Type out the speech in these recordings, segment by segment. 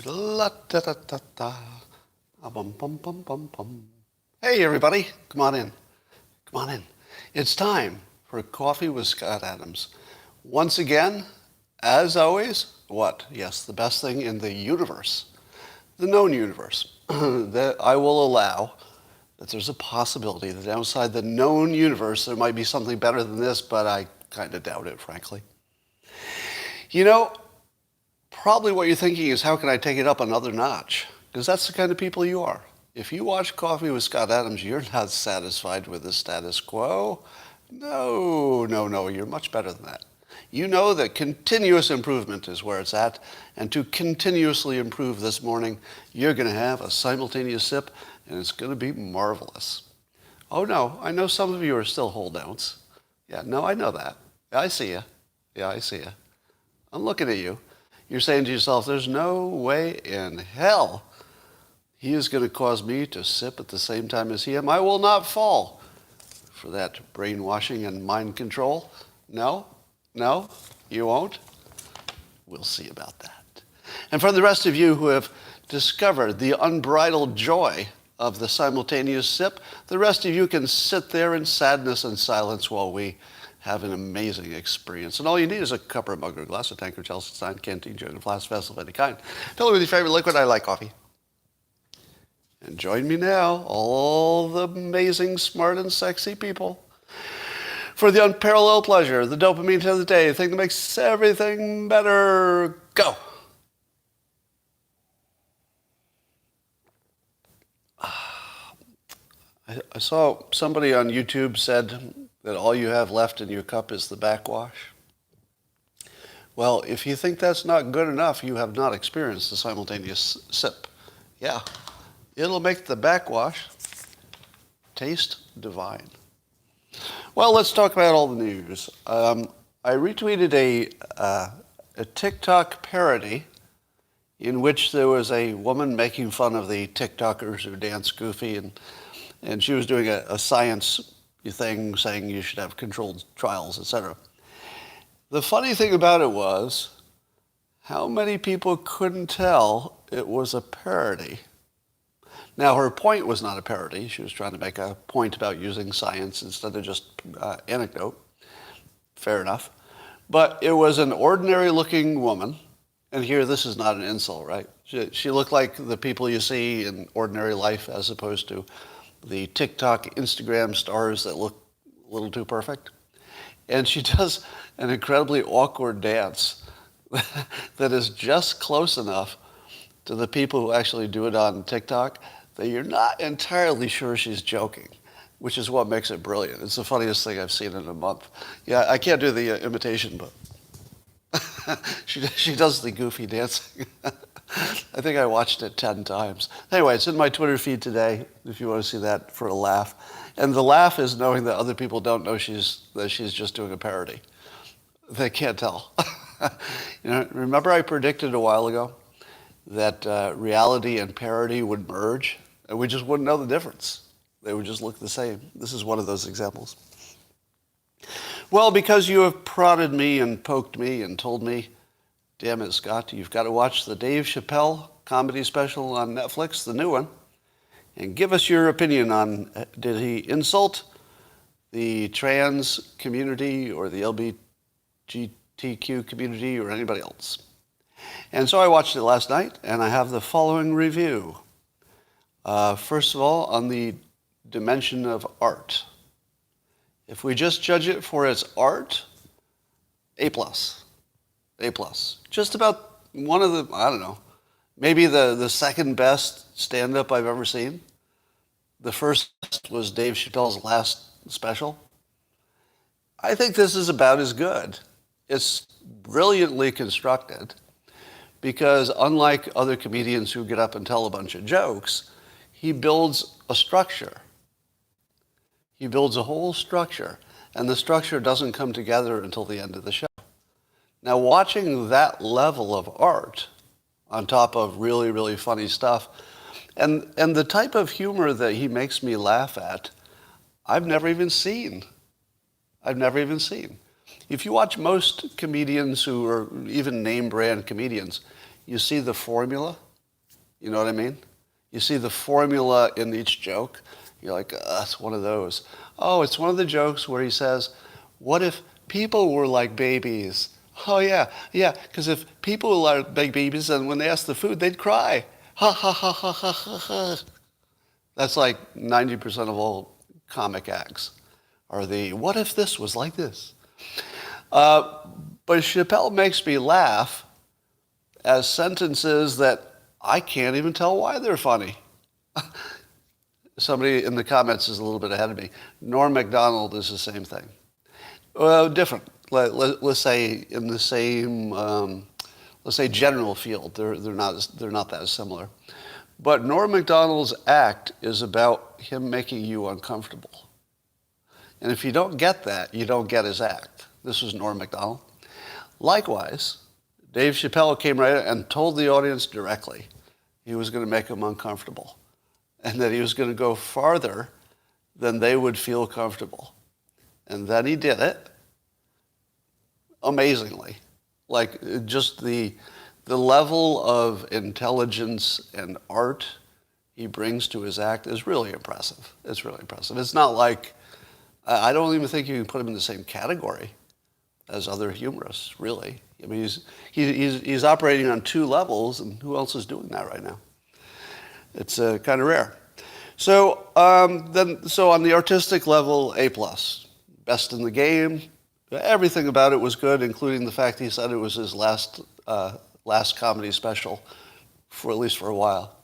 La da da da da. Bum bum bum bum bum. Hey everybody, come on in. Come on in. It's time for Coffee with Scott Adams. Once again, as always, what? Yes, the best thing in the universe, the known universe, that I will allow that there's a possibility that outside the known universe there might be something better than this, but I kind of doubt it, frankly. You know, probably what you're thinking is, how can I take it up another notch? Because that's the kind of people you are. If you watch Coffee with Scott Adams, you're not satisfied with the status quo. No, you're much better than that. You know that continuous improvement is where it's at, and to continuously improve this morning, you're going to have a simultaneous sip, and it's going to be marvelous. Oh no, I know some of you are still holdouts. Yeah, no, I know that. I see you. Yeah, I see you. I'm looking at you. You're saying to yourself, there's no way in hell he is going to cause me to sip at the same time as him. I will not fall for that brainwashing and mind control. No, you won't. We'll see about that. And for the rest of you who have discovered the unbridled joy of the simultaneous sip, the rest of you can sit there in sadness and silence while we have an amazing experience. And all you need is a cup or a mug or a glass, a tankard, chalice, stein, canteen, jug, and flask, vessel of any kind. Fill it with your favorite liquid. I like coffee. And join me now, all the amazing, smart, and sexy people, for the unparalleled pleasure, the dopamine hit of the day, the thing that makes everything better. Go! I saw somebody on YouTube said that all you have left in your cup is the backwash. Well, if you think that's not good enough, you have not experienced the simultaneous sip. Yeah, it'll make the backwash taste divine. Well, let's talk about all the news. I retweeted a TikTok parody in which there was a woman making fun of the TikTokers who dance goofy, and she was doing a science thing saying you should have controlled trials, etc. The funny thing about it was how many people couldn't tell it was a parody. Now, her point was not a parody. She was trying to make a point about using science instead of just anecdote. Fair enough. But it was an ordinary-looking woman. And here, this is not an insult, right? She looked like the people you see in ordinary life as opposed to the TikTok, Instagram stars that look a little too perfect. And she does an incredibly awkward dance that is just close enough to the people who actually do it on TikTok that you're not entirely sure she's joking, which is what makes it brilliant. It's the funniest thing I've seen in a month. Yeah, I can't do the imitation, but she does the goofy dancing. I think I watched it 10 times. Anyway, it's in my Twitter feed today, if you want to see that for a laugh. And the laugh is knowing that other people don't know that she's just doing a parody. They can't tell. Remember I predicted a while ago that reality and parody would merge, and we just wouldn't know the difference. They would just look the same. This is one of those examples. Well, because you have prodded me and poked me and told me, damn it, Scott, you've got to watch the Dave Chappelle comedy special on Netflix, the new one, and give us your opinion on, did he insult the trans community or the LGBTQ community or anybody else? And so I watched it last night, and I have the following review. First of all, on the dimension of art. If we just judge it for its art, A+. A+. Just about one of the, I don't know, maybe the second best stand-up I've ever seen. The first was Dave Chappelle's last special. I think this is about as good. It's brilliantly constructed because unlike other comedians who get up and tell a bunch of jokes, he builds a structure. He builds a whole structure, and the structure doesn't come together until the end of the show. Now, watching that level of art on top of really, really funny stuff, and the type of humor that he makes me laugh at, I've never even seen. If you watch most comedians who are even name brand comedians, you see the formula. You know what I mean? You see the formula in each joke. You're like, it's one of those. Oh, it's one of the jokes where he says, what if people were like babies? Oh, yeah, because if people were like babies, then when they asked the food, they'd cry. Ha, ha, ha, ha, ha, ha, ha. That's like 90% of all comic acts are the, what if this was like this? But Chappelle makes me laugh as sentences that I can't even tell why they're funny. Somebody in the comments is a little bit ahead of me. Norm Macdonald is the same thing. Well, different. Let's say in the same, let's say general field. They're not that similar. But Norm Macdonald's act is about him making you uncomfortable. And if you don't get that, you don't get his act. This was Norm Macdonald. Likewise, Dave Chappelle came right and told the audience directly he was going to make them uncomfortable and that he was going to go farther than they would feel comfortable. And then he did it amazingly. Like just the level of intelligence and art he brings to his act is really impressive. It's really impressive. It's not like, I don't even think you can put him in the same category as other humorists, really. I mean, he's operating on two levels, and who else is doing that right now? It's kind of rare. So so on the artistic level, A+. Best in the game. Everything about it was good, including the fact he said it was his last comedy special, for at least for a while.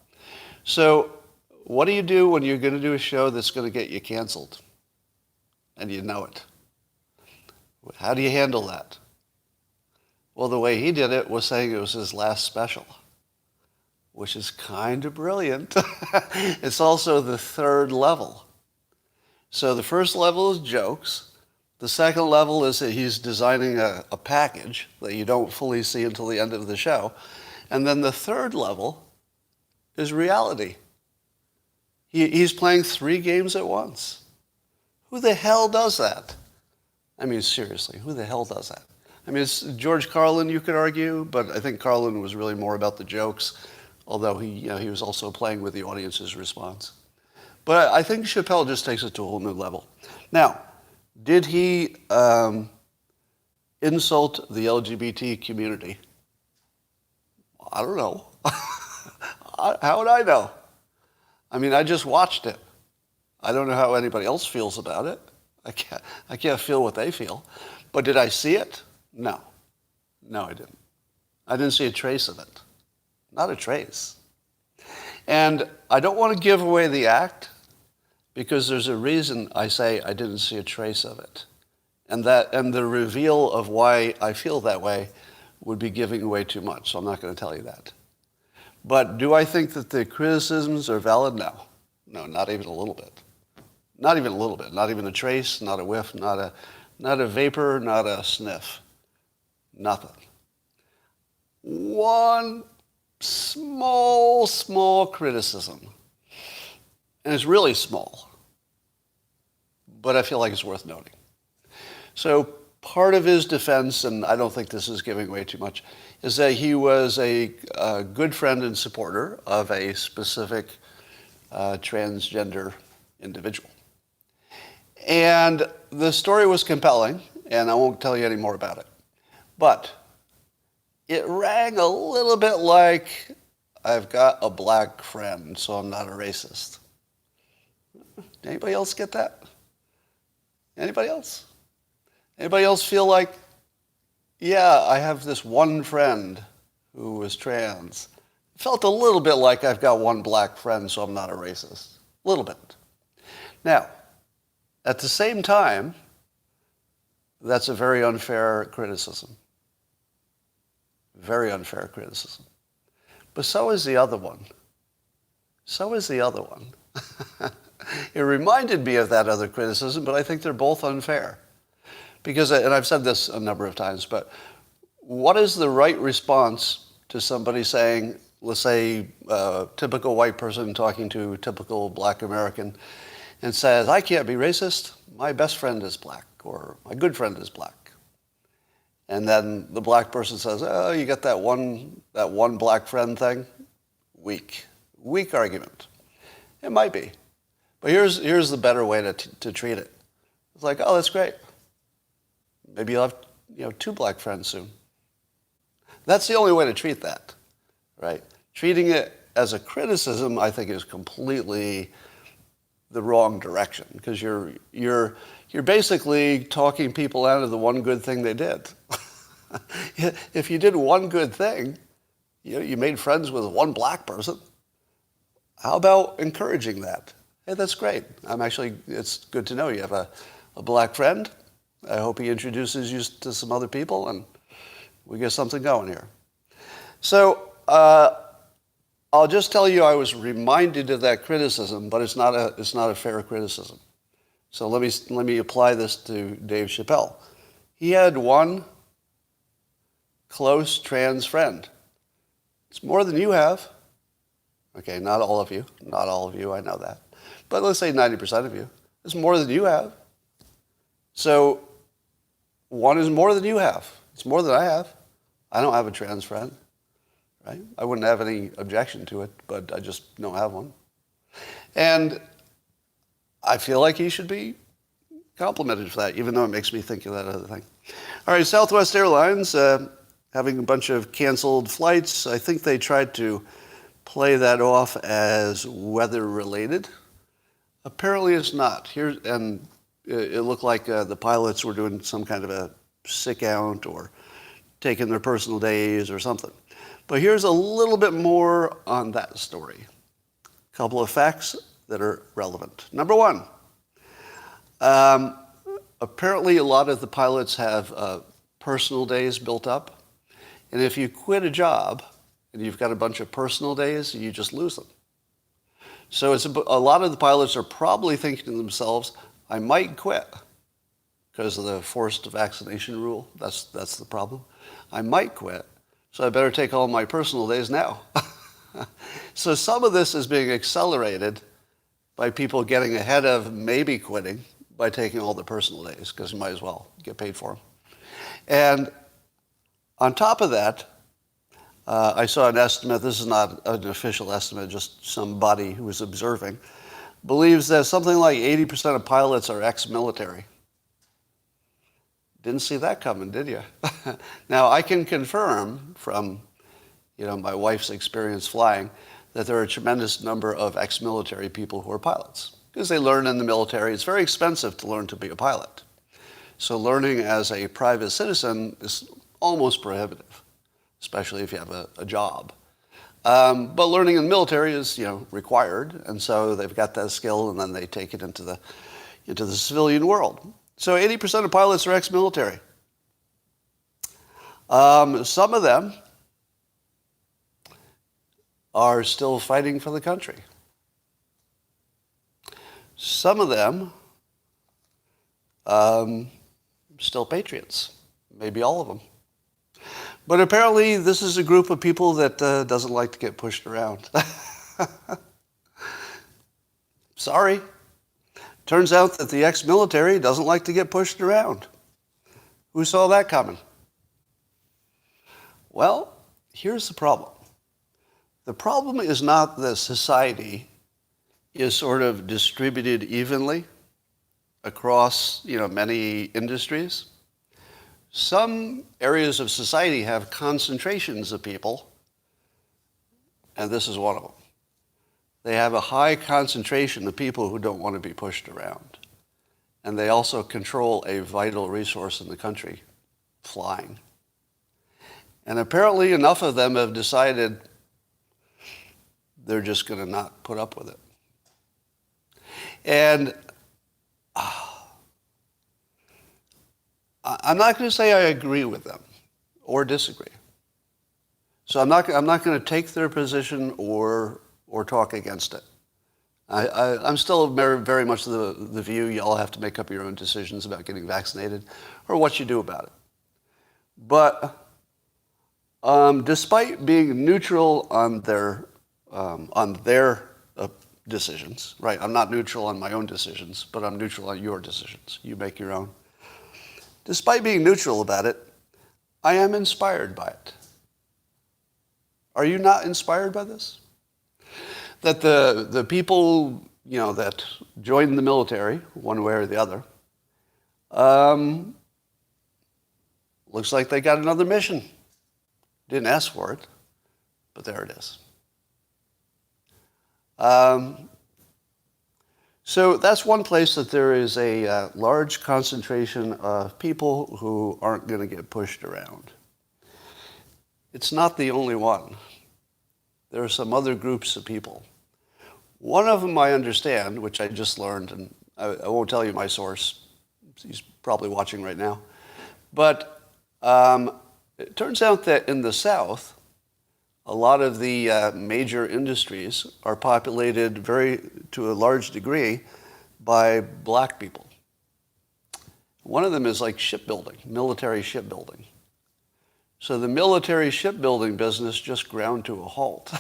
So what do you do when you're going to do a show that's going to get you canceled? And you know it. How do you handle that? Well, the way he did it was saying it was his last special, which is kind of brilliant. It's also the third level. So the first level is jokes. The second level is that he's designing a package that you don't fully see until the end of the show. And then the third level is reality. He's playing 3 games at once. Who the hell does that? I mean, seriously, who the hell does that? I mean, it's George Carlin, you could argue, but I think Carlin was really more about the jokes, although he was also playing with the audience's response. But I think Chappelle just takes it to a whole new level. Now, did he insult the LGBT community? I don't know. How would I know? I mean, I just watched it. I don't know how anybody else feels about it. I can't feel what they feel. But did I see it? No. No, I didn't. I didn't see a trace of it. Not a trace. And I don't want to give away the act because there's a reason I say I didn't see a trace of it. And the reveal of why I feel that way would be giving away too much, so I'm not going to tell you that. But do I think that the criticisms are valid? No. No, not even a little bit. Not even a little bit. Not even a trace, not a whiff, not a vapor, not a sniff. Nothing. One small criticism. And it's really small. But I feel like it's worth noting. So part of his defense, and I don't think this is giving away too much, is that he was a good friend and supporter of a specific transgender individual. And the story was compelling, and I won't tell you any more about it. But it rang a little bit like, I've got a black friend, so I'm not a racist. Anybody else get that? Anybody else? Anybody else feel like, yeah, I have this one friend who was trans. It felt a little bit like I've got one black friend, so I'm not a racist. A little bit. Now, at the same time, that's a very unfair criticism. Very unfair criticism. But so is the other one. So is the other one. It reminded me of that other criticism, but I think they're both unfair. Because, and I've said this a number of times, but what is the right response to somebody saying, let's say a typical white person talking to a typical black American and says, I can't be racist, my best friend is black, or my good friend is black. And then the black person says, oh, you got that one black friend thing? Weak. weak argument. It might be. But here's the better way to treat it. It's like, oh, that's great. Maybe you'll have 2 black friends soon. That's the only way to treat that, right? Treating it as a criticism, I think, is completely the wrong direction, because you're basically talking people out of the one good thing they did. If you did one good thing, you made friends with one black person, how about encouraging that? Hey, that's great. It's good to know you have a black friend. I hope he introduces you to some other people and we get something going here. So I'll just tell you I was reminded of that criticism, but it's not a fair criticism. So let me apply this to Dave Chappelle. He had one close trans friend. It's more than you have. Okay, not all of you. Not all of you, I know that. But let's say 90% of you. It's more than you have. So one is more than you have. It's more than I have. I don't have a trans friend, right? I wouldn't have any objection to it, but I just don't have one. And I feel like he should be complimented for that, even though it makes me think of that other thing. All right, Southwest Airlines having a bunch of canceled flights. I think they tried to play that off as weather-related. Apparently it's not. And it looked like the pilots were doing some kind of a sick out or taking their personal days or something. But here's a little bit more on that story. A couple of facts that are relevant. Number one, apparently a lot of the pilots have personal days built up. And if you quit a job and you've got a bunch of personal days, you just lose them. So a lot of the pilots are probably thinking to themselves, I might quit because of the forced vaccination rule. That's the problem. I might quit, so I better take all my personal days now. So some of this is being accelerated by people getting ahead of maybe quitting by taking all the personal days, because you might as well get paid for them. And on top of that, I saw an estimate. This is not an official estimate, just somebody who was observing, believes that something like 80% of pilots are ex-military. Didn't see that coming, did you? Now, I can confirm from my wife's experience flying that there are a tremendous number of ex-military people who are pilots, because they learn in the military. It's very expensive to learn to be a pilot. So learning as a private citizen is almost prohibitive, especially if you have a job. But learning in the military is, required, and so they've got that skill, and then they take it into the civilian world. So 80% of pilots are ex-military. Some of them are still fighting for the country. Some of them still patriots, maybe all of them. But apparently this is a group of people that doesn't like to get pushed around. Sorry. Turns out that the ex-military doesn't like to get pushed around. Who saw that coming? Well, here's the problem. The problem is not that society is sort of distributed evenly across, many industries. Some areas of society have concentrations of people, and this is one of them. They have a high concentration of people who don't want to be pushed around. And they also control a vital resource in the country, flying. And apparently enough of them have decided they're just going to not put up with it. And I'm not going to say I agree with them or disagree. So I'm not going to take their position or talk against it. I'm still very, very much the view you all have to make up your own decisions about getting vaccinated or what you do about it. But despite being neutral on their decisions, right? I'm not neutral on my own decisions, but I'm neutral on your decisions. You make your own. Despite being neutral about it, I am inspired by it. Are you not inspired by this? that the people, that joined the military, one way or the other, looks like they got another mission. Didn't ask for it, but there it is. So that's one place that there is a large concentration of people who aren't going to get pushed around. It's not the only one. There are some other groups of people. One of them I understand, which I just learned, and I won't tell you my source. He's probably watching right now. But it turns out that in the South, a lot of the major industries are populated to a large degree by black people. One of them is like shipbuilding, military shipbuilding. So the military shipbuilding business just ground to a halt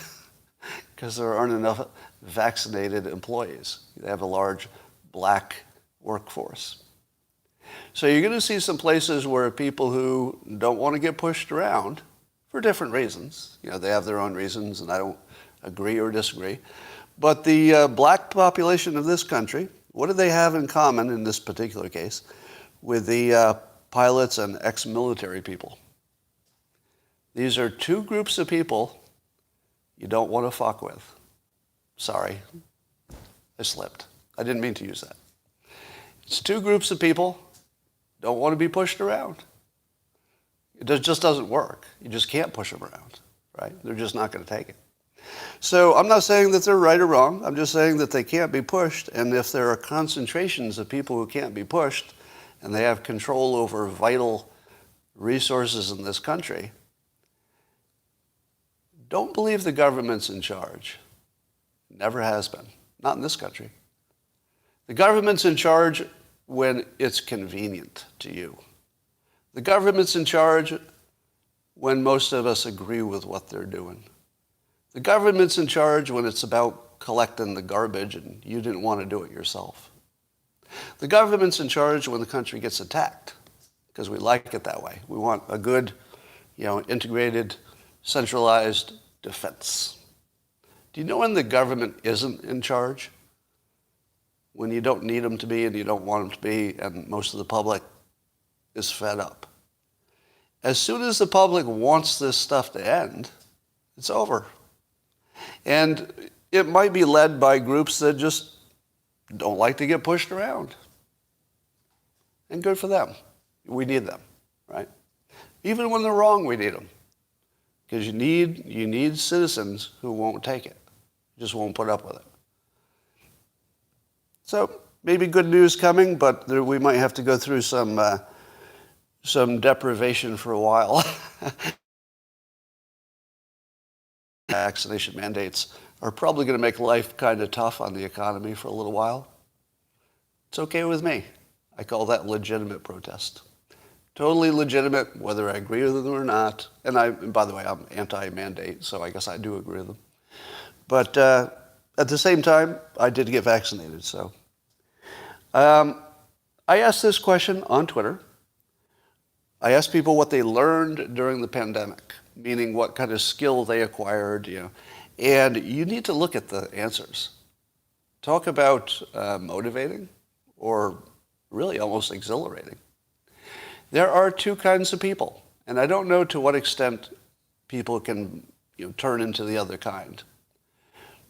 because there aren't enough vaccinated employees. They have a large black workforce. So you're going to see some places where people who don't want to get pushed around for different reasons, they have their own reasons, and I don't agree or disagree. But the black population of this country, what do they have in common in this particular case with the pilots and ex-military people? These are two groups of people you don't want to fuck with. Sorry, I slipped. I didn't mean to use that. It's two groups of people don't want to be pushed around. It just doesn't work. You just can't push them around, right? They're just not going to take it. So I'm not saying that they're right or wrong. I'm just saying that they can't be pushed. And if there are concentrations of people who can't be pushed and they have control over vital resources in this country, don't believe the government's in charge. Never has been. Not in this country. The government's in charge when it's convenient to you. The government's in charge when most of us agree with what they're doing. The government's in charge when it's about collecting the garbage and you didn't want to do it yourself. The government's in charge when the country gets attacked because we like it that way. We want a good, integrated, centralized defense. Do you know when the government isn't in charge? When you don't need them to be and you don't want them to be, and most of the public is fed up. As soon as the public wants this stuff to end, it's over. And it might be led by groups that just don't like to get pushed around. And good for them. We need them, right? Even when they're wrong, we need them. Because you need citizens who won't take it, just won't put up with it. So maybe good news coming, but we might have to go through some deprivation for a while. Vaccination mandates are probably going to make life kind of tough on the economy for a little while. It's okay with me. I call that legitimate protest. Totally legitimate, whether I agree with them or not. And by the way, I'm anti-mandate, so I guess I do agree with them. But at the same time, I did get vaccinated. So I asked this question on Twitter. I asked people what they learned during the pandemic, meaning what kind of skill they acquired, And you need to look at the answers. Talk about motivating or really almost exhilarating. There are two kinds of people, and I don't know to what extent people can turn into the other kind.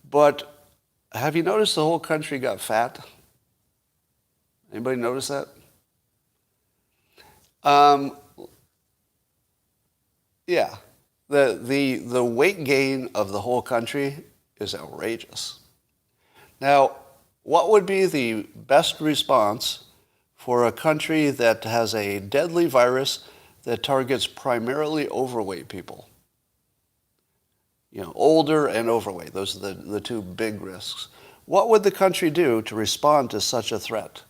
But have you noticed the whole country got fat? Anybody notice that? Yeah. The weight gain of the whole country is outrageous. Now, what would be the best response for a country that has a deadly virus that targets primarily overweight people? Older and overweight. Those are the two big risks. What would the country do to respond to such a threat?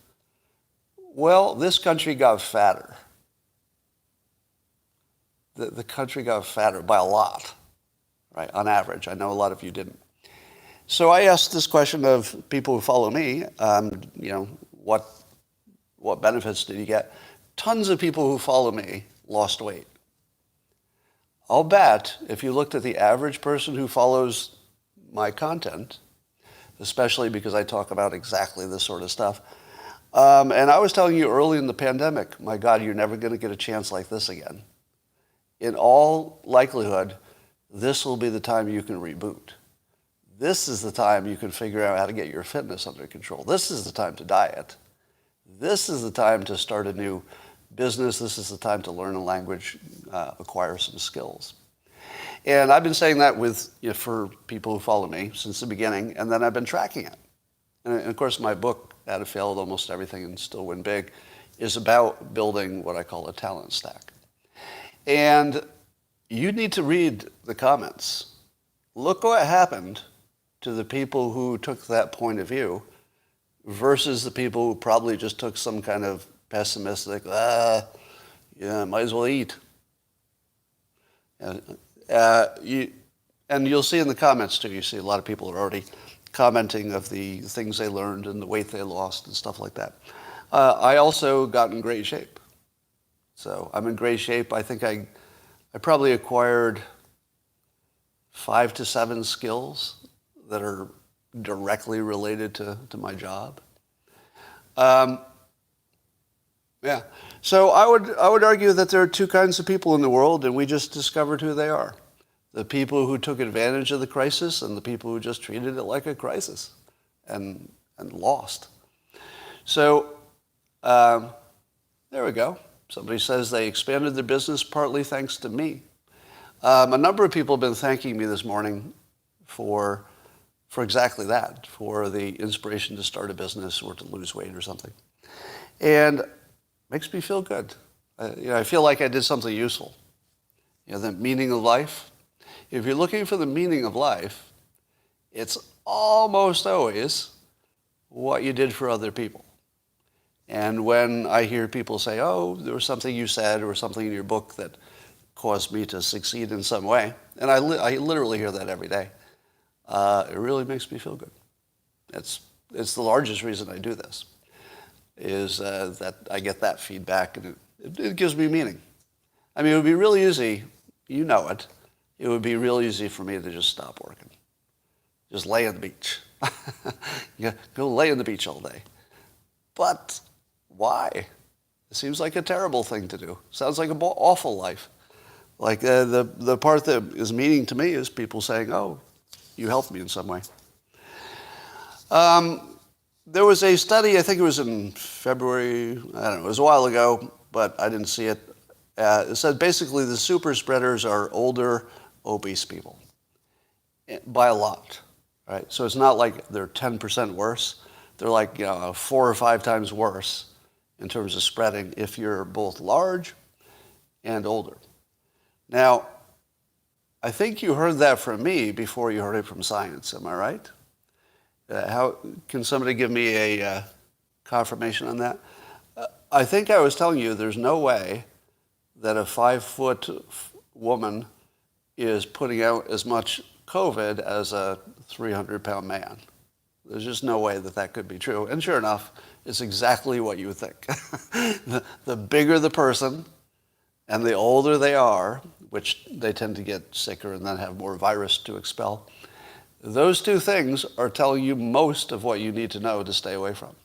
Well, this country got fatter. The country got fatter by a lot, right, on average. I know a lot of you didn't. So I asked this question of people who follow me, what benefits did you get? Tons of people who follow me lost weight. I'll bet if you looked at the average person who follows my content, especially because I talk about exactly this sort of stuff. And I was telling you early in the pandemic, my God, you're never going to get a chance like this again. In all likelihood, this will be the time you can reboot. This is the time you can figure out how to get your fitness under control. This is the time to diet. This is the time to start a new business. This is the time to learn a language, acquire some skills. And I've been saying that for people who follow me since the beginning, and then I've been tracking it. And of course, my book, How to Fail at Almost Everything and Still Win Big, is about building what I call a talent stack. And you need to read the comments. Look what happened to the people who took that point of view versus the people who probably just took some kind of pessimistic, might as well eat. And you'll see in the comments too, you see a lot of people are already commenting of the things they learned and the weight they lost and stuff like that. I also got in great shape. So I'm in great shape. I think I probably acquired 5 to 7 skills that are directly related to my job. So I would argue that there are 2 kinds of people in the world, and we just discovered who they are. The people who took advantage of the crisis and the people who just treated it like a crisis and lost. So there we go. Somebody says they expanded their business partly thanks to me. A number of people have been thanking me this morning for exactly that, for the inspiration to start a business or to lose weight or something. And it makes me feel good. I feel like I did something useful. The meaning of life. If you're looking for the meaning of life, it's almost always what you did for other people. And when I hear people say, oh, there was something you said or something in your book that caused me to succeed in some way, and I literally hear that every day, it really makes me feel good. It's the largest reason I do this, is that I get that feedback, and it gives me meaning. I mean, it would be really easy, you know it, it would be real easy for me to just stop working. Just lay on the beach. Go lay on the beach all day. But why? It seems like a terrible thing to do. Sounds like an awful life. Like the part that is meaning to me is people saying, oh, you helped me in some way. There was a study, I think it was in February, I don't know, it was a while ago, but I didn't see it. It said basically the super spreaders are older, obese people by a lot, right? So it's not like they're 10% worse. They're like 4 or 5 times worse in terms of spreading if you're both large and older. Now, I think you heard that from me before you heard it from science. Am I right? How can somebody give me a confirmation on that? I think I was telling you there's no way that a 5-foot woman is putting out as much COVID as a 300-pound man. There's just no way that could be true. And sure enough, it's exactly what you would think. The bigger the person and the older they are, which they tend to get sicker and then have more virus to expel, those 2 things are telling you most of what you need to know to stay away from.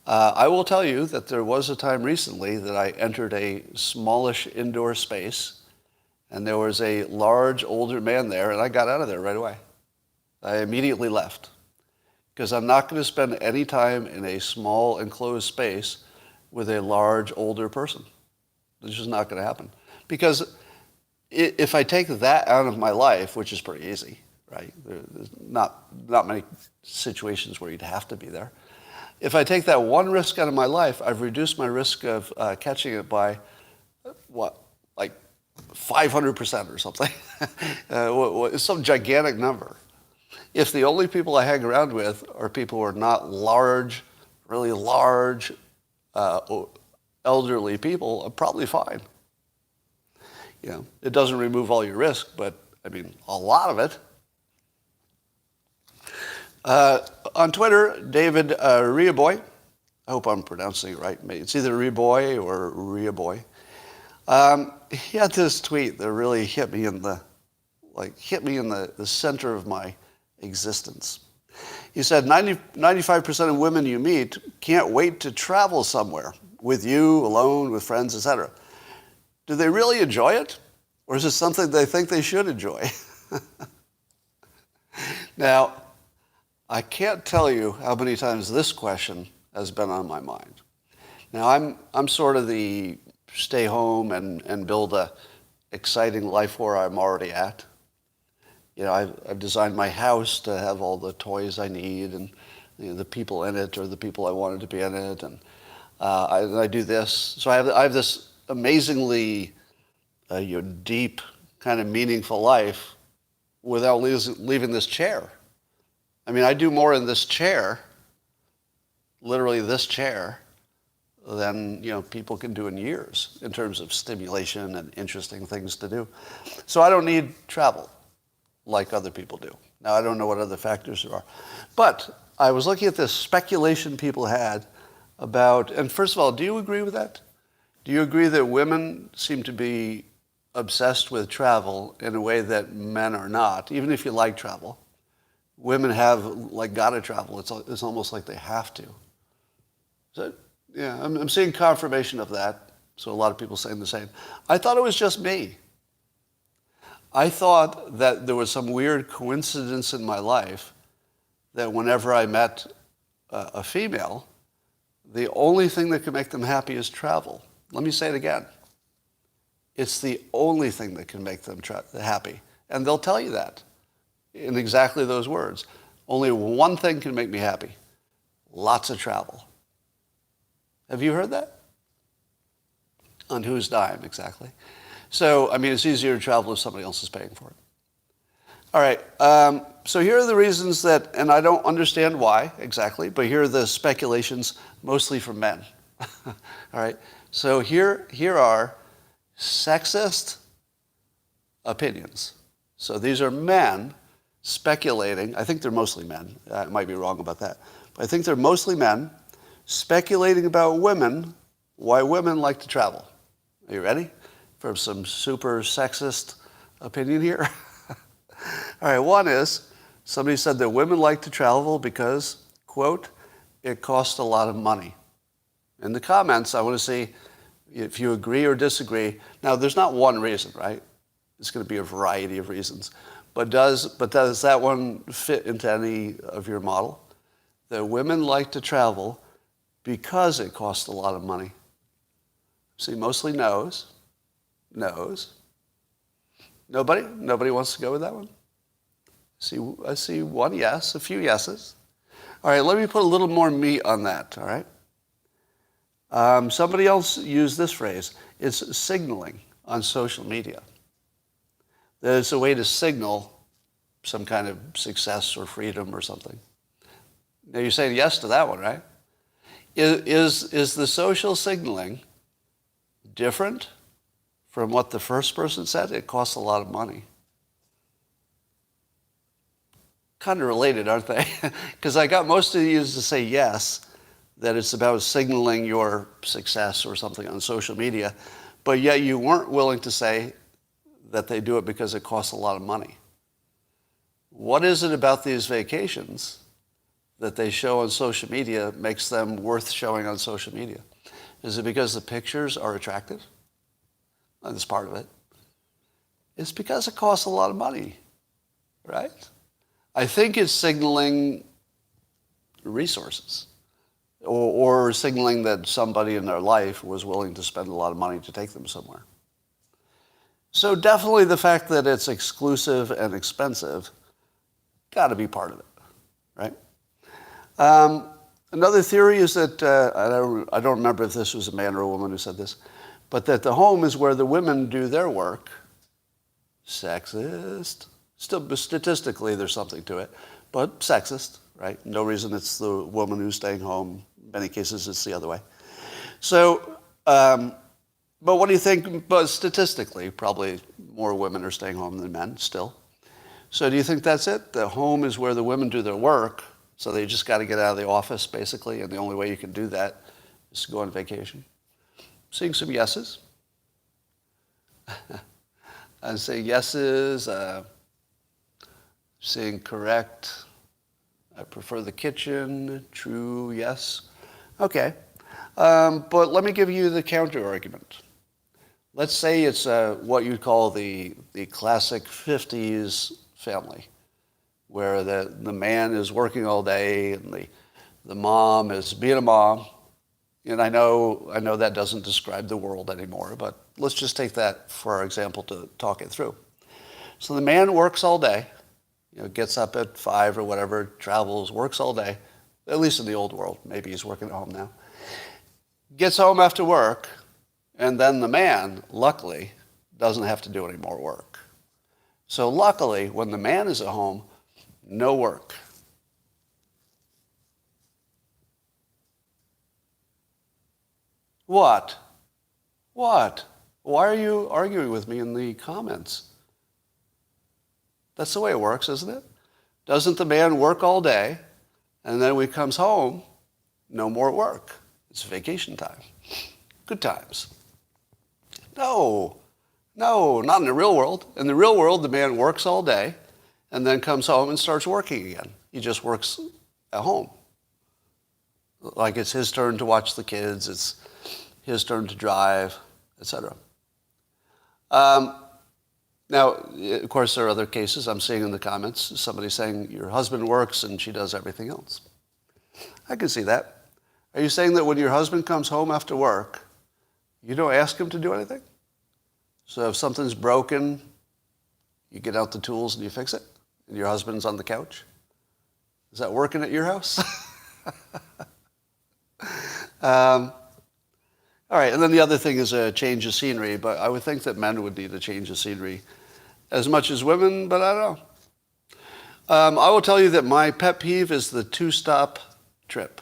I will tell you that there was a time recently that I entered a smallish indoor space, and there was a large older man there, and I got out of there right away. I immediately left, because I'm not going to spend any time in a small enclosed space with a large older person. It's just not going to happen. Because if I take that out of my life, which is pretty easy, right? There's not many situations where you'd have to be there. If I take that one risk out of my life, I've reduced my risk of catching it by, like 500% or something. Some gigantic number. If the only people I hang around with are people who are not large, really large, elderly people, I'm probably fine. It doesn't remove all your risk, but I mean, a lot of it. On Twitter, David Riaboy, I hope I'm pronouncing it right. It's either Riaboy or Riaboy. He had this tweet that really hit me in the center of my existence. He said 95% of women you meet can't wait to travel somewhere with you, alone, with friends, etc. Do they really enjoy it? Or is it something they think they should enjoy? Now, I can't tell you how many times this question has been on my mind. Now, I'm sort of the stay home and build a exciting life where I'm already at. You know, I've designed my house to have all the toys I need and the people in it or the people I wanted to be in it. And I do this. So I have this amazingly deep, kind of meaningful life without leaving this chair. I mean, I do more in this chair, literally this chair, than people can do in years in terms of stimulation and interesting things to do. So I don't need travel like other people do. Now, I don't know what other factors there are. But I was looking at this speculation people had about, and first of all, do you agree with that? Do you agree that women seem to be obsessed with travel in a way that men are not, even if you like travel? Women have, got to travel. It's almost like they have to. So, yeah, I'm seeing confirmation of that. So a lot of people saying the same. I thought it was just me. I thought that there was some weird coincidence in my life that whenever I met a female, the only thing that could make them happy is travel. Let me say it again. It's the only thing that can make them happy. And they'll tell you that in exactly those words. Only one thing can make me happy. Lots of travel. Have you heard that? On whose dime, exactly? So, I mean, it's easier to travel if somebody else is paying for it. All right, so here are the reasons that, and I don't understand why exactly, but here are the speculations, mostly from men. All right, so here are sexist opinions. So these are men speculating. I think they're mostly men. I might be wrong about that. But I think they're mostly men speculating about women, why women like to travel. Are you ready for some super sexist opinion here? All right, one is, somebody said that women like to travel because, quote, it costs a lot of money. In the comments, I want to see if you agree or disagree. Now, there's not one reason, right? It's going to be a variety of reasons. But does that one fit into any of your model? That women like to travel because it costs a lot of money. See, mostly no's. No's. Nobody? Nobody wants to go with that one? I see one yes, a few yeses. All right, let me put a little more meat on that, all right? Somebody else used this phrase. It's signaling on social media. That it's a way to signal some kind of success or freedom or something. Now, you're saying yes to that one, right? Is the social signaling different from what the first person said? It costs a lot of money. Kind of related, aren't they? Because I got most of you to say yes, that it's about signaling your success or something on social media, but yet you weren't willing to say that they do it because it costs a lot of money. What is it about these vacations that they show on social media makes them worth showing on social media? Is it because the pictures are attractive? That's part of it. It's because it costs a lot of money, right? I think it's signaling resources or signaling that somebody in their life was willing to spend a lot of money to take them somewhere. So definitely the fact that it's exclusive and expensive got to be part of it, right? Another theory is that, I don't remember if this was a man or a woman who said this, but that the home is where the women do their work. Sexist. Still, statistically, there's something to it, but sexist, right? No reason it's the woman who's staying home. In many cases, it's the other way. So, but what do you think? But statistically, probably more women are staying home than men still. So do you think that's it? The home is where the women do their work, so they just got to get out of the office, basically, and the only way you can do that is to go on vacation? Seeing some yeses. I'm saying yeses, seeing correct. I prefer the kitchen. True, yes. Okay. But let me give you the counter argument. Let's say it's what you'd call the classic 50s family, where the man is working all day and the mom is being a mom. And I know that doesn't describe the world anymore, but let's just take that for our example to talk it through. So the man works all day, gets up at 5 or whatever, travels, works all day, at least in the old world. Maybe he's working at home now. Gets home after work, and then the man, luckily, doesn't have to do any more work. So luckily, when the man is at home, no work. What? What? Why are you arguing with me in the comments? That's the way it works, isn't it? Doesn't the man work all day, and then when he comes home, no more work? It's vacation time. Good times. No, not in the real world. In the real world, the man works all day, and then comes home and starts working again. He just works at home. Like it's his turn to watch the kids, it's his turn to drive, etc. Now, of course, there are other cases I'm seeing in the comments. Somebody saying your husband works and she does everything else. I can see that. Are you saying that when your husband comes home after work, you don't ask him to do anything? So if something's broken, you get out the tools and you fix it, and your husband's on the couch? Is that working at your house? All right, and then the other thing is a change of scenery, but I would think that men would need a change of scenery as much as women, but I don't know. I will tell you that my pet peeve is the two-stop trip.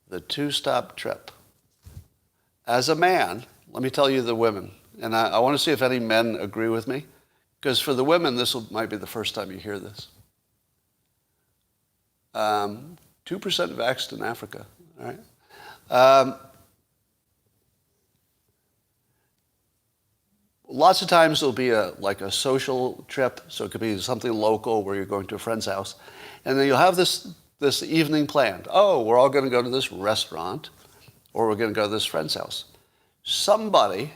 The two-stop trip. As a man, let me tell you the women, and I want to see if any men agree with me, because for the women, might be the first time you hear this. 2% vaxxed in Africa, all right? Lots of times there'll be like a social trip, so it could be something local where you're going to a friend's house, and then you'll have this evening planned. Oh, we're all going to go to this restaurant, or we're going to go to this friend's house. Somebody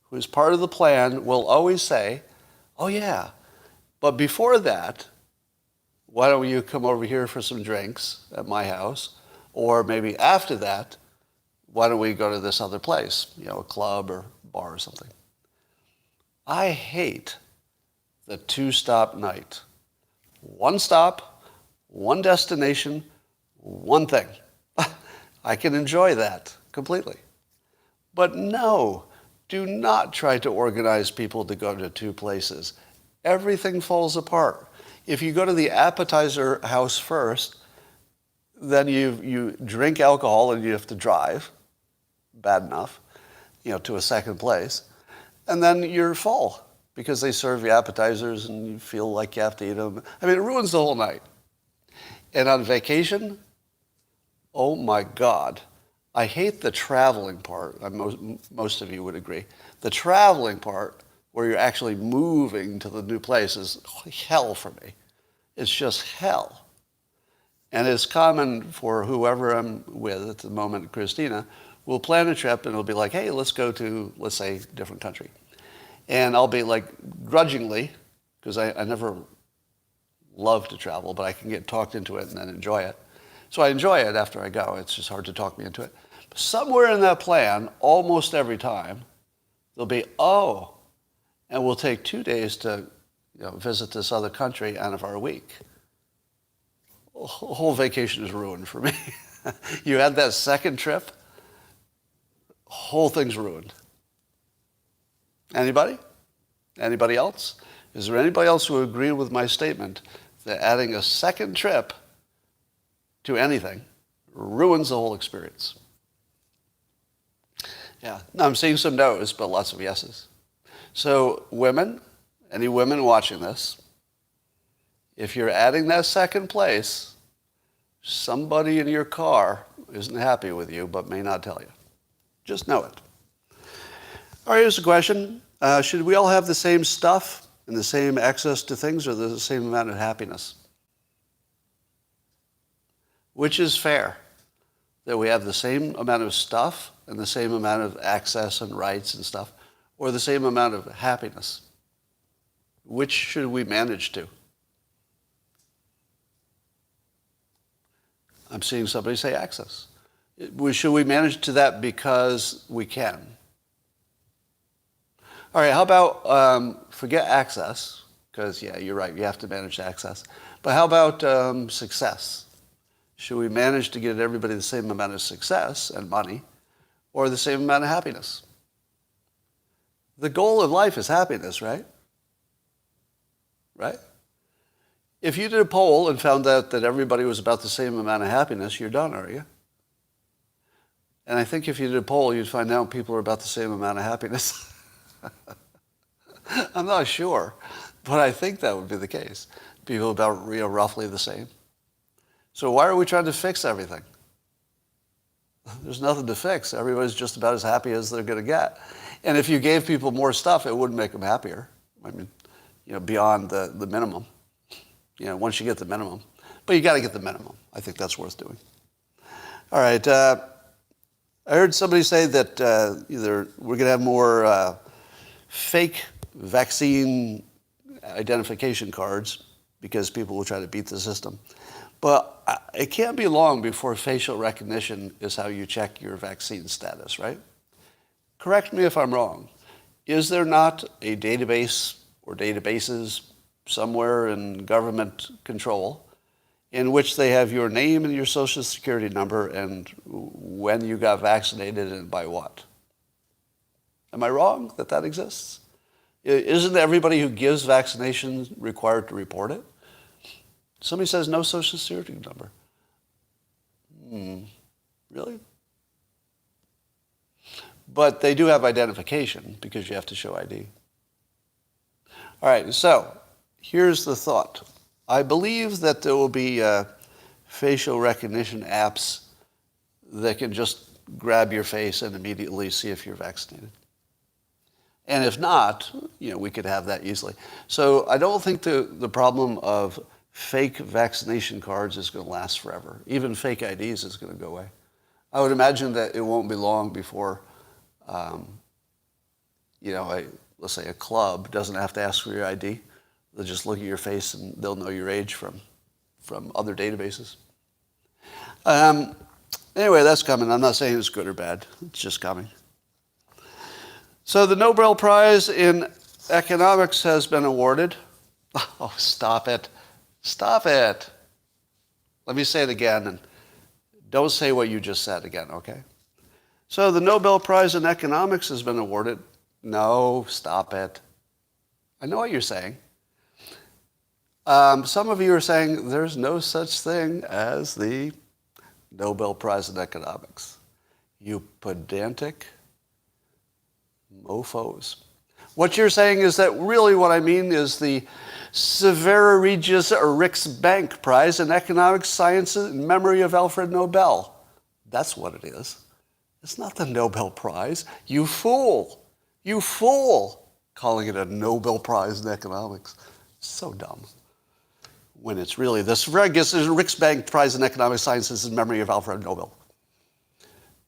who's part of the plan will always say, oh yeah, but before that, why don't you come over here for some drinks at my house? Or maybe after that, why don't we go to this other place, a club or bar or something. I hate the two-stop night. One stop, one destination, one thing. I can enjoy that completely. But no, do not try to organize people to go to two places. Everything falls apart. If you go to the appetizer house first, then you drink alcohol and you have to drive, bad enough, to a second place. And then you're full because they serve you appetizers and you feel like you have to eat them. I mean, it ruins the whole night. And on vacation, oh my God, I hate the traveling part. Most of you would agree. The traveling part where you're actually moving to the new place is hell for me. It's just hell. And it's common for whoever I'm with at the moment, Christina, we'll plan a trip and it'll be like, hey, let's go to, let's say, a different country. And I'll be like, grudgingly, because I never love to travel, but I can get talked into it and then enjoy it. So I enjoy it after I go. It's just hard to talk me into it. But somewhere in that plan, almost every time, there'll be, oh, and we'll take 2 days to visit this other country out of our week. The whole vacation is ruined for me. You had that second trip, whole thing's ruined. Anybody? Anybody else? Is there anybody else who agreed with my statement that adding a second trip to anything ruins the whole experience? Yeah, now I'm seeing some no's, but lots of yeses. So women, any women watching this, if you're adding that second place, somebody in your car isn't happy with you, but may not tell you. Just know it. All right, here's a question. Should we all have the same stuff and the same access to things or the same amount of happiness? Which is fair? That we have the same amount of stuff and the same amount of access and rights and stuff, or the same amount of happiness? Which should we manage to? I'm seeing somebody say access. Should we manage to that because we can? All right, how about forget access, because, yeah, you're right, you have to manage access. But how about success? Should we manage to get everybody the same amount of success and money or the same amount of happiness? The goal of life is happiness, right? Right? If you did a poll and found out that everybody was about the same amount of happiness, you're done, are you? And I think if you did a poll, you'd find out people are about the same amount of happiness. I'm not sure, but I think that would be the case. People about roughly the same. So why are we trying to fix everything? There's nothing to fix. Everybody's just about as happy as they're going to get. And if you gave people more stuff, it wouldn't make them happier. I mean, beyond the minimum. Once you get the minimum. But you got to get the minimum. I think that's worth doing. All right. I heard somebody say that either we're going to have more fake vaccine identification cards because people will try to beat the system. But it can't be long before facial recognition is how you check your vaccine status, right? Correct me if I'm wrong. Is there not a database or databases somewhere in government control in which they have your name and your social security number and when you got vaccinated and by what? Am I wrong that that exists? Isn't everybody who gives vaccinations required to report it? Somebody says no social security number. Really? But they do have identification because you have to show ID. All right, so here's the thought. I believe that there will be facial recognition apps that can just grab your face and immediately see if you're vaccinated. And if not, we could have that easily. So I don't think the problem of fake vaccination cards is going to last forever. Even fake IDs is going to go away. I would imagine that it won't be long before, let's say a club doesn't have to ask for your ID. They'll just look at your face and they'll know your age from other databases. Anyway, that's coming. I'm not saying it's good or bad. It's just coming. So the Nobel Prize in Economics has been awarded. Oh, stop it. Stop it. Let me say it again, and don't say what you just said again, okay? So the Nobel Prize in Economics has been awarded. No, stop it. I know what you're saying. Some of you are saying there's no such thing as the Nobel Prize in Economics. You pedantic mofos. What you're saying is that really what I mean is the Severa Regis Bank Prize in Economics Sciences in memory of Alfred Nobel. That's what it is. It's not the Nobel Prize. You fool. You fool. Calling it a Nobel Prize in Economics. So dumb. When it's really the Severa Bank Prize in Economic Sciences in memory of Alfred Nobel.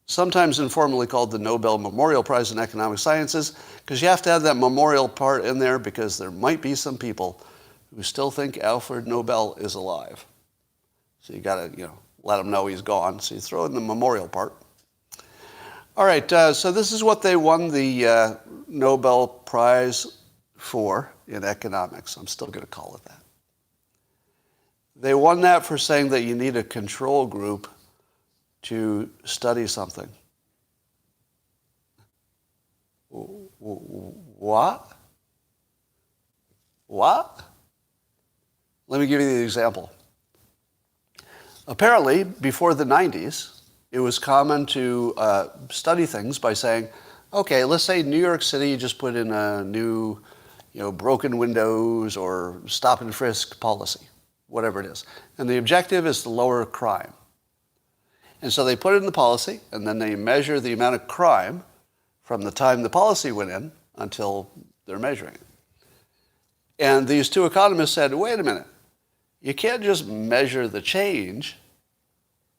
Sometimes informally called the Nobel Memorial Prize in Economic Sciences, because you have to have that memorial part in there because there might be some people who still think Alfred Nobel is alive. So you got to, let them know he's gone. So you throw in the memorial part. All right, so this is what they won the Nobel Prize for in economics. I'm still going to call it that. They won that for saying that you need a control group to study something. What? What? Let me give you the example. Apparently, before the 90s, it was common to study things by saying, okay, let's say New York City just put in a new, broken windows or stop and frisk policy, whatever it is. And the objective is to lower crime. And so they put it in the policy, and then they measure the amount of crime from the time the policy went in until they're measuring it. And these two economists said, wait a minute, you can't just measure the change.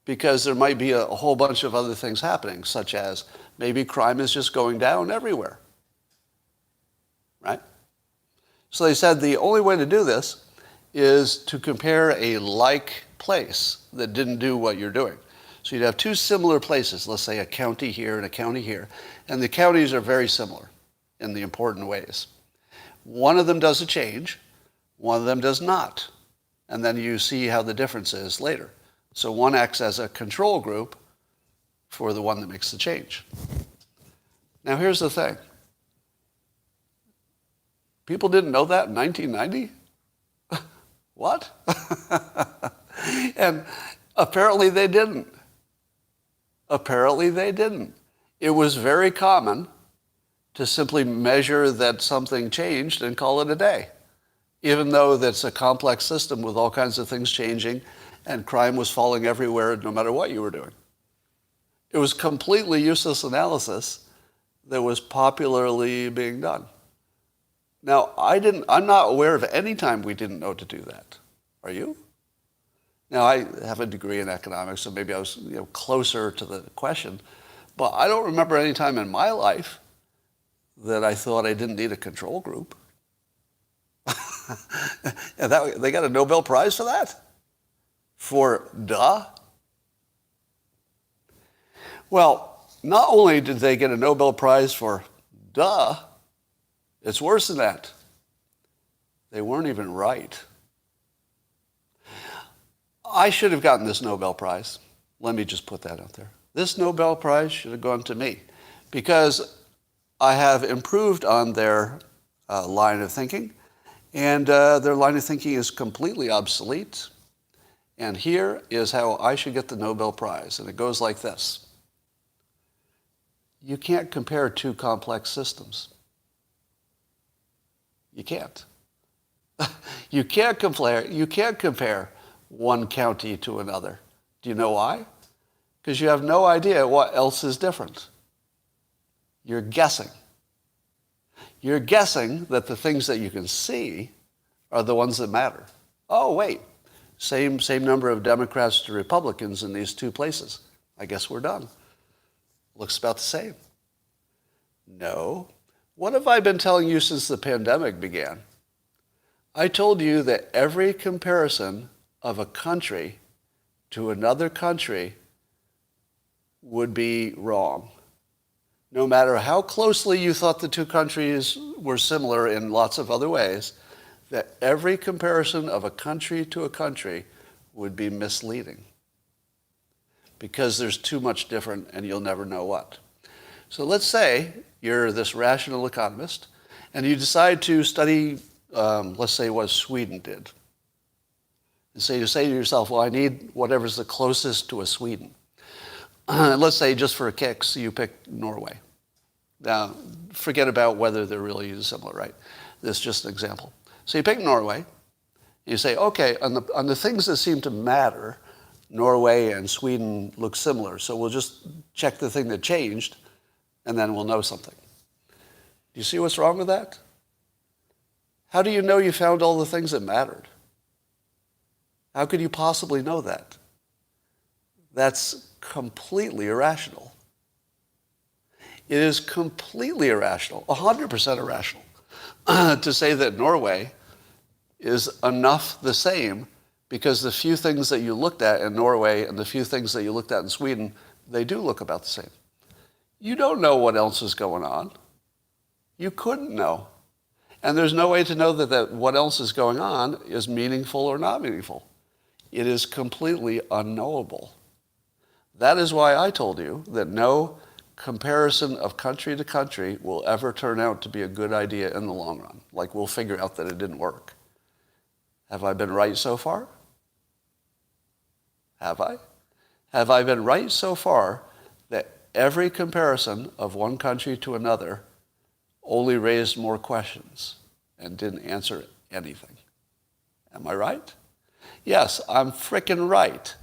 because there might be a whole bunch of other things happening, such as maybe crime is just going down everywhere, right? So they said the only way to do this is to compare a like place that didn't do what you're doing. So you'd have two similar places, let's say a county here and a county here, and the counties are very similar in the important ways. One of them does a change, one of them does not, and then you see how the difference is later. So one acts as a control group for the one that makes the change. Now here's the thing. People didn't know that in 1990? What? And apparently they didn't. Apparently they didn't. It was very common to simply measure that something changed and call it a day, even though that's a complex system with all kinds of things changing and crime was falling everywhere no matter what you were doing. It was completely useless analysis that was popularly being done. Now, I'm not aware of any time we didn't know to do that. Are you? Now, I have a degree in economics, so maybe I was closer to the question, but I don't remember any time in my life that I thought I didn't need a control group. And they got a Nobel Prize for that? For duh? Well, not only did they get a Nobel Prize for duh, it's worse than that. They weren't even right. I should have gotten this Nobel Prize. Let me just put that out there. This Nobel Prize should have gone to me because I have improved on their line of thinking, and their line of thinking is completely obsolete. And here is how I should get the Nobel Prize. And it goes like this. You can't compare two complex systems. You can't. You can't compare one county to another. Do you know why? Because you have no idea what else is different. You're guessing. You're guessing that the things that you can see are the ones that matter. Oh, wait. Same number of Democrats to Republicans in these two places. I guess we're done. Looks about the same. No. What have I been telling you since the pandemic began? I told you that every comparison of a country to another country would be wrong. No matter how closely you thought the two countries were similar in lots of other ways, that every comparison of a country to a country would be misleading because there's too much different and you'll never know what. So let's say you're this rational economist and you decide to study, let's say what Sweden did. And so you say to yourself, well, I need whatever's the closest to a Sweden. Let's say just for kicks, you pick Norway. Now, forget about whether they're really similar, right? This is just an example. So you pick Norway, and you say, okay, on the things that seem to matter, Norway and Sweden look similar, so we'll just check the thing that changed, and then we'll know something. Do you see what's wrong with that? How do you know you found all the things that mattered? How could you possibly know that? That's completely irrational. It is completely irrational, 100% irrational, to say that Norway is enough the same because the few things that you looked at in Norway and the few things that you looked at in Sweden, they do look about the same. You don't know what else is going on. You couldn't know. And there's no way to know that what else is going on is meaningful or not meaningful. It is completely unknowable. That is why I told you that no comparison of country to country will ever turn out to be a good idea in the long run. Like we'll figure out that it didn't work. Have I been right so far? Have I? Have I been right so far that every comparison of one country to another only raised more questions and didn't answer anything? Am I right? Yes, I'm frickin' right.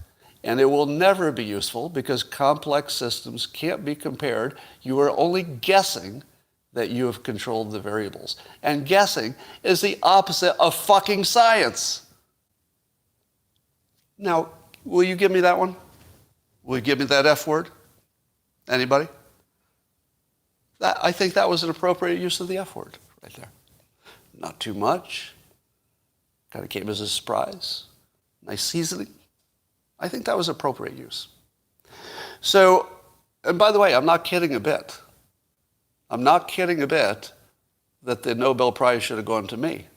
And it will never be useful because complex systems can't be compared. You are only guessing that you have controlled the variables. And guessing is the opposite of fucking science. Now, will you give me that one? Will you give me that F word? Anybody? I think that was an appropriate use of the F word right there. Not too much. Kind of came as a surprise. Nice seasoning. I think that was appropriate use. So, and by the way, I'm not kidding a bit. I'm not kidding a bit that the Nobel Prize should have gone to me.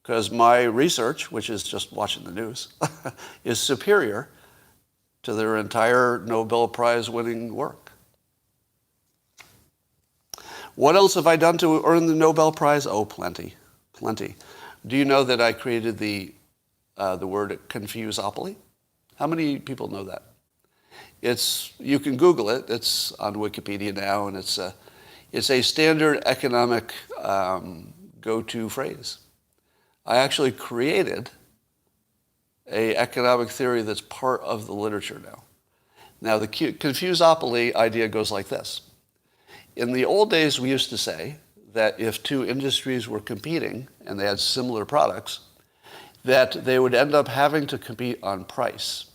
Because my research, which is just watching the news, is superior to their entire Nobel Prize winning work. What else have I done to earn the Nobel Prize? Oh, plenty, plenty. Do you know that I created the word Confusably? How many people know that? You can Google it. It's on Wikipedia now, and it's a standard economic go-to phrase. I actually created an economic theory that's part of the literature now. Now, the Confusably idea goes like this. In the old days, we used to say that if two industries were competing and they had similar products, that they would end up having to compete on price.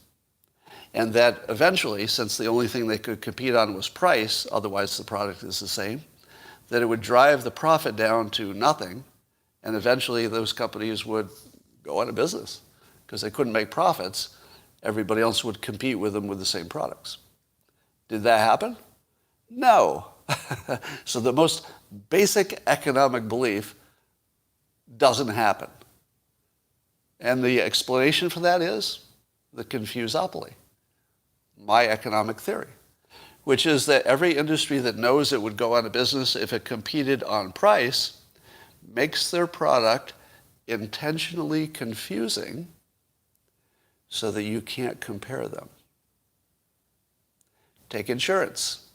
And that eventually, since the only thing they could compete on was price, otherwise the product is the same, that it would drive the profit down to nothing, and eventually those companies would go out of business because they couldn't make profits. Everybody else would compete with them with the same products. Did that happen? No. So the most basic economic belief doesn't happen. And the explanation for that is the Confusably, my economic theory, which is that every industry that knows it would go out of business if it competed on price makes their product intentionally confusing so that you can't compare them. Take insurance.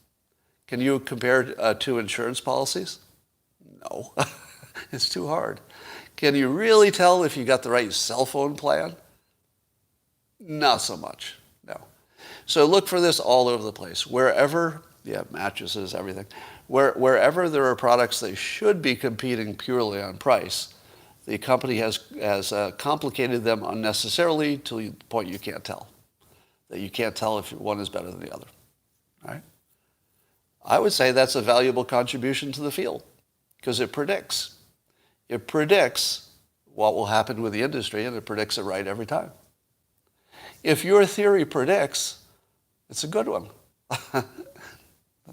Can you compare two insurance policies? No, it's too hard. Can you really tell if you got the right cell phone plan? Not so much, no. So look for this all over the place. Wherever, mattresses, everything. Wherever there are products that should be competing purely on price, the company has complicated them unnecessarily to the point you can't tell. That you can't tell if one is better than the other. All right? I would say that's a valuable contribution to the field because it predicts. It predicts what will happen with the industry, and it predicts it right every time. If your theory predicts, it's a good one. That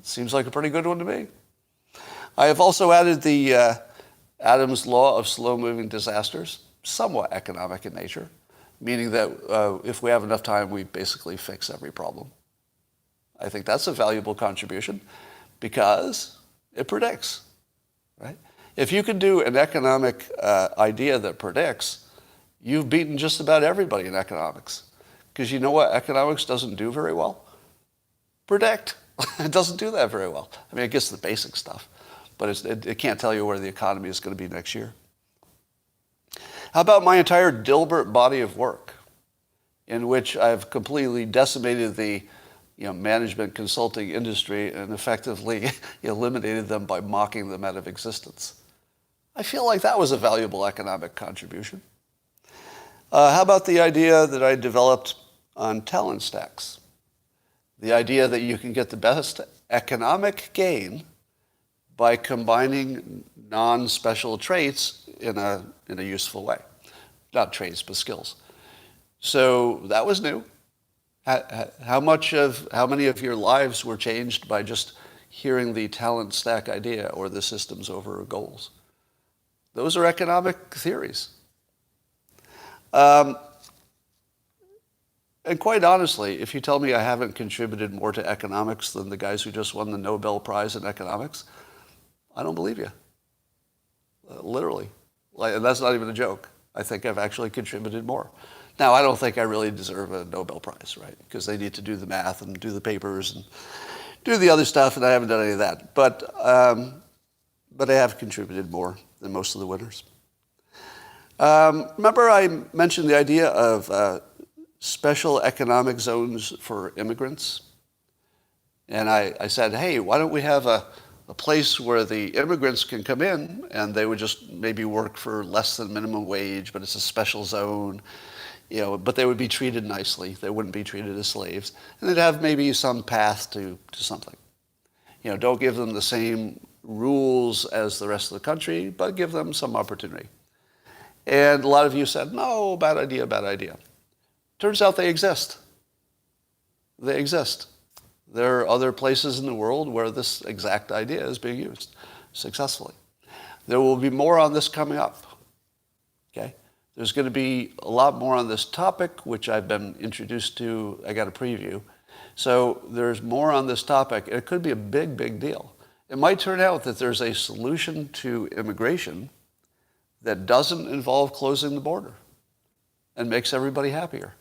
seems like a pretty good one to me. I have also added the Adams' law of slow-moving disasters, somewhat economic in nature, meaning that if we have enough time, we basically fix every problem. I think that's a valuable contribution because it predicts, right? If you can do an economic idea that predicts, you've beaten just about everybody in economics. Because you know what economics doesn't do very well? Predict. It doesn't do that very well. I mean, it gets the basic stuff, but it can't tell you where the economy is going to be next year. How about my entire Dilbert body of work, in which I've completely decimated the management consulting industry and effectively eliminated them by mocking them out of existence? I feel like that was a valuable economic contribution. How about the idea that I developed on talent stacks? The idea that you can get the best economic gain by combining non-special traits in a useful way. Not traits, but skills. So that was new. How many of your lives were changed by just hearing the talent stack idea or the systems over goals? Those are economic theories. And quite honestly, if you tell me I haven't contributed more to economics than the guys who just won the Nobel Prize in economics, I don't believe you. Literally. And that's not even a joke. I think I've actually contributed more. Now, I don't think I really deserve a Nobel Prize, right? Because they need to do the math and do the papers and do the other stuff, and I haven't done any of that. But I have contributed more than most of the winners. Remember I mentioned the idea of special economic zones for immigrants? And I said, hey, why don't we have a place where the immigrants can come in and they would just maybe work for less than minimum wage, but it's a special zone. but they would be treated nicely. They wouldn't be treated as slaves. And they'd have maybe some path to something. Don't give them the same rules as the rest of the country, but give them some opportunity. And a lot of you said, no, bad idea, bad idea. Turns out they exist. They exist. There are other places in the world where this exact idea is being used successfully. There will be more on this coming up. Okay? There's going to be a lot more on this topic, which I've been introduced to. I got a preview. So there's more on this topic. It could be a big, big deal. It might turn out that there's a solution to immigration that doesn't involve closing the border and makes everybody happier.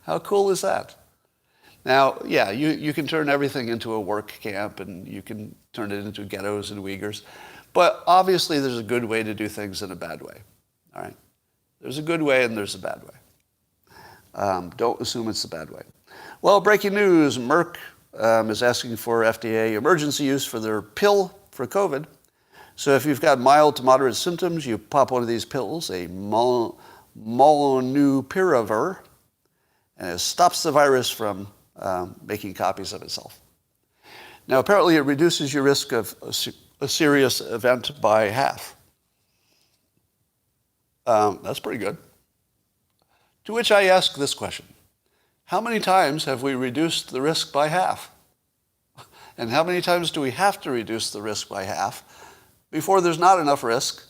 How cool is that? Now, yeah, you can turn everything into a work camp and you can turn it into ghettos and Uyghurs. But obviously there's a good way to do things and a bad way. All right? There's a good way and there's a bad way. Don't assume it's the bad way. Well, breaking news, Merck is asking for FDA emergency use for their pill for COVID. So if you've got mild to moderate symptoms, you pop one of these pills, a molnupiravir, and it stops the virus from making copies of itself. Now, apparently it reduces your risk of a serious event by half. That's pretty good. To which I ask this question. How many times have we reduced the risk by half? And how many times do we have to reduce the risk by half before there's not enough risk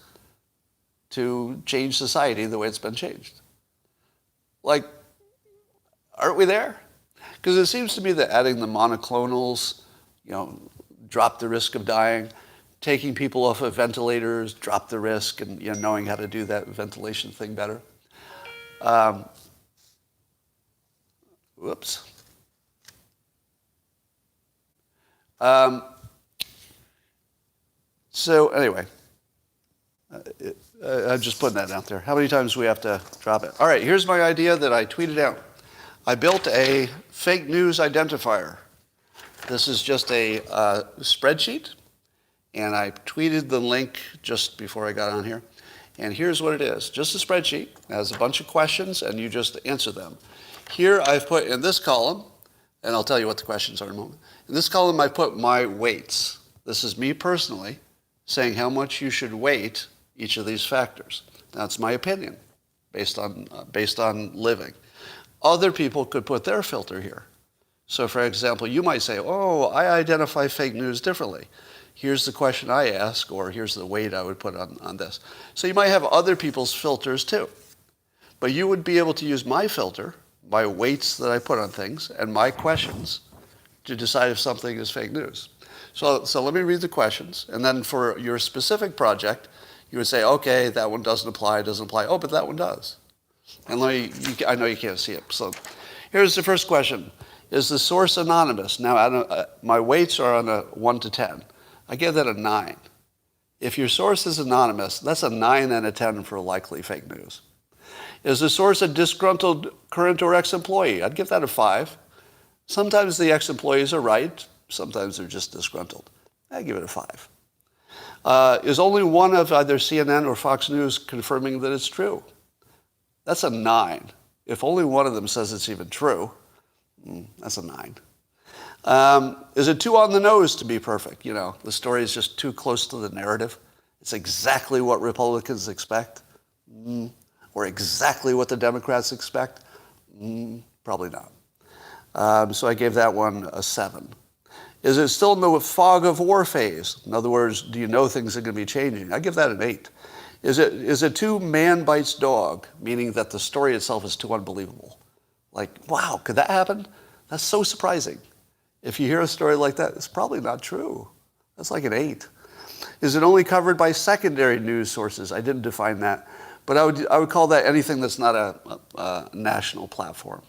to change society the way it's been changed? Like, aren't we there? Because it seems to me that adding the monoclonals, drop the risk of dying, taking people off of ventilators, drop the risk, and knowing how to do that ventilation thing better. Whoops. So anyway, I'm just putting that out there. How many times do we have to drop it? All right, here's my idea that I tweeted out. I built a fake news identifier. This is just a spreadsheet, and I tweeted the link just before I got on here. And here's what it is. Just a spreadsheet. It has a bunch of questions, and you just answer them. Here I've put in this column, and I'll tell you what the questions are in a moment. In this column, I put my weights. This is me personally saying how much you should weight each of these factors. That's my opinion based on living. Other people could put their filter here. So for example, you might say, oh, I identify fake news differently. Here's the question I ask, or here's the weight I would put on this. So you might have other people's filters too. But you would be able to use my filter, my weights that I put on things, and my questions to decide if something is fake news. So let me read the questions, and then for your specific project, you would say, okay, that one doesn't apply. Oh, but that one does. And I know you can't see it. So here's the first question. Is the source anonymous? Now, my weights are on a 1 to 10. I give that a 9. If your source is anonymous, that's a 9 and a 10 for likely fake news. Is the source a disgruntled current or ex-employee? I'd give that a 5. Sometimes the ex-employees are right. Sometimes they're just disgruntled. I give it a 5. Is only one of either CNN or Fox News confirming that it's true? That's a 9. If only one of them says it's even true, that's a 9. Is it too on the nose to be perfect? The story is just too close to the narrative. It's exactly what Republicans expect. Or exactly what the Democrats expect. Probably not. So I gave that one a 7. Is it still in the fog of war phase? In other words, do you know things are going to be changing? I give that an 8. Is it too man bites dog, meaning that the story itself is too unbelievable? Like, wow, could that happen? That's so surprising. If you hear a story like that, it's probably not true. That's like an 8. Is it only covered by secondary news sources? I didn't define that. But I would call that anything that's not a national platform.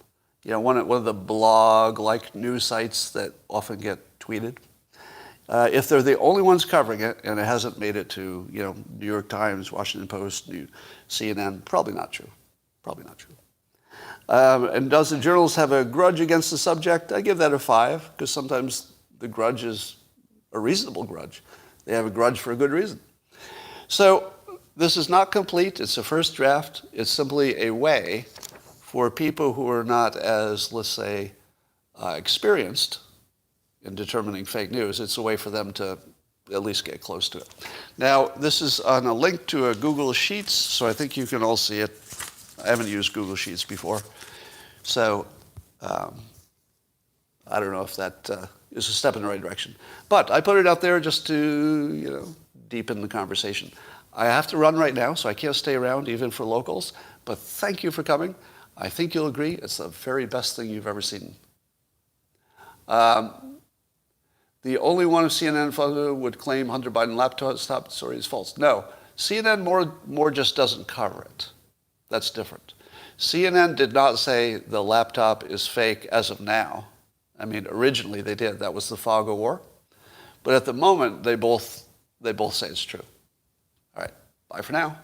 One of the blog-like news sites that often get tweeted. If they're the only ones covering it and it hasn't made it to New York Times, Washington Post, CNN, probably not true. Probably not true. And does the journalist have a grudge against the subject? I give that a 5 because sometimes the grudge is a reasonable grudge. They have a grudge for a good reason. So This is not complete. It's a first draft. It's simply a way for people who are not as, let's say, experienced in determining fake news. It's a way for them to at least get close to it. Now, this is on a link to a Google Sheets, so I think you can all see it. I haven't used Google Sheets before, so I don't know if that is a step in the right direction. But I put it out there just to, deepen the conversation. I have to run right now, so I can't stay around even for locals. But thank you for coming. I think you'll agree it's the very best thing you've ever seen. The only one of CNN photo would claim Hunter Biden laptop story is false. No, CNN more just doesn't cover it. That's different. CNN did not say the laptop is fake as of now. I mean, originally they did. That was the fog of war. But at the moment, they both say it's true. All right, bye for now.